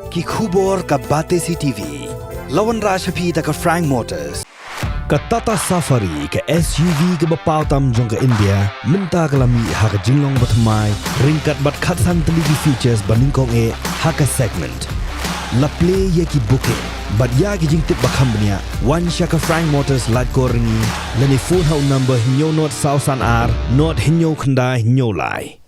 ki khubor ka Batesi TV. Lawan Rashapi ta ka Frank Motors. Ka Tata Safari ka SUV ka bapaw tam jong ka India minta kalami ha ka jinglong batmai ringkat bat khatsan teligi features baningkong e ha ka segment. La play ye ki booking but ya ki jing tip bakhambnia one shaka Frank Motors lat ko ringi lani phone hau number hinyo not sausan ar not hinyo khanda hinyo lai.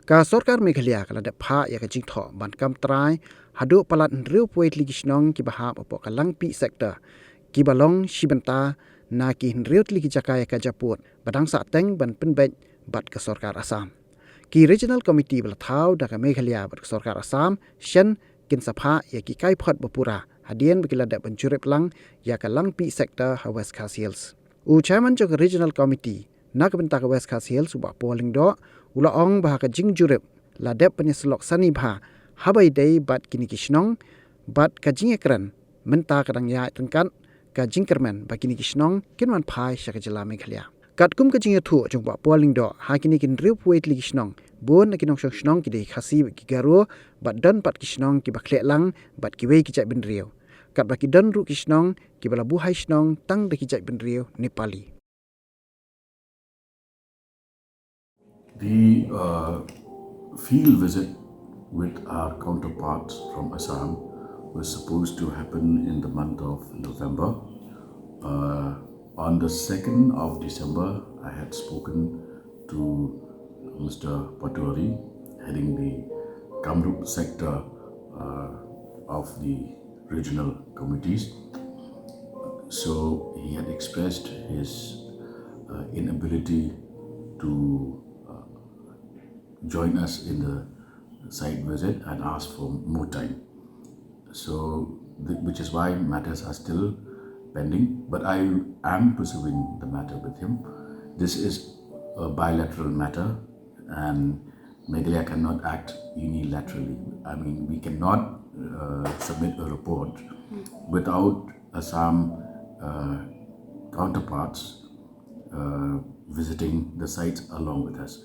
Ka sorkar Meghalaya kala da pha ya ka jing tho ban kam Trai hadu palat riu poet ligi Shnong ki bahap apo ka Langpih sector Kiba long shibanta na ki riu ligi jakaya ka japut badang sa teng ban penbet bat ka sorkar Assam ki regional committee bala thau da ka Meghalaya bat ka sorkar Assam shen kin sapha ya ki kai phot bapura hadien bikila da banjurep lang ya ka Langpih sector ha West Coast Hills u chairman jog regional committee na ka benta ka West Coast Hills ba polling do ula ong bah ka jing jurep la dep penyeslok sani bha habai dei bat kini ki Shnong bat ka jing ekran menta kadang ya tengkat ka jing kermen ba kini ki Shnong kin man phai sha ka jela Meghalaya kat kum ka jing thu jong ba polling do ha kini kin riu puet li ki Shnong bon na kinong Shnong ki dei khasi ki garo bat dan pat ki Shnong ki ba khle lang bat ki wei ki chai bin riu kat ba ki dan ru ki Shnong ki bala bu hai Shnong tang de ki chai bin riu Nepali. The field visit with our counterparts from Assam was supposed to happen in the month of November. On the 2nd of December, I had spoken to Mr. Patwari, heading the Kamrup sector of the regional committees. So he had expressed his inability to join us in the site visit and asked for more time. So, which is why matters are still pending, but I am pursuing the matter with him. This is a bilateral matter and Meghalaya cannot act unilaterally. I mean, we cannot submit a report without Assam counterparts visiting the sites along with us.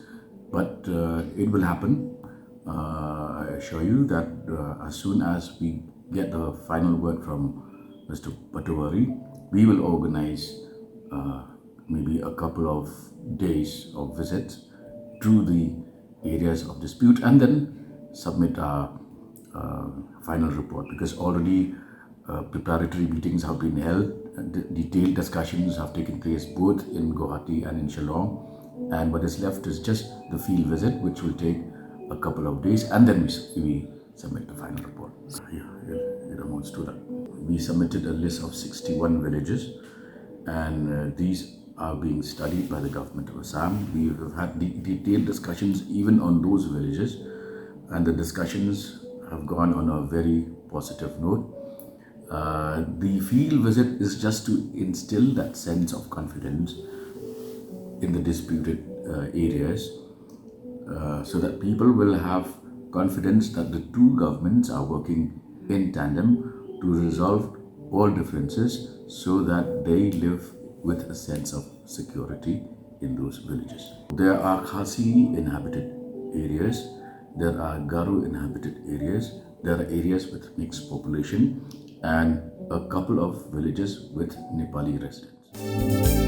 But it will happen. I assure you that as soon as we get the final word from Mr. Patwari, we will organize maybe a couple of days of visits to the areas of dispute and then submit our final report, because already preparatory meetings have been held, detailed discussions have taken place both in Guwahati and in Shnong. And what is left is just the field visit, which will take a couple of days, and then we submit the final report. It amounts to that. We submitted a list of 61 villages, and these are being studied by the government of Assam. We have had detailed discussions even on those villages, and the discussions have gone on a very positive note. The field visit is just to instill that sense of confidence in the disputed areas, so that people will have confidence that the two governments are working in tandem to resolve all differences so that they live with a sense of security in those villages. There are Khasi inhabited areas, there are Garo inhabited areas, there are areas with mixed population and a couple of villages with Nepali residents.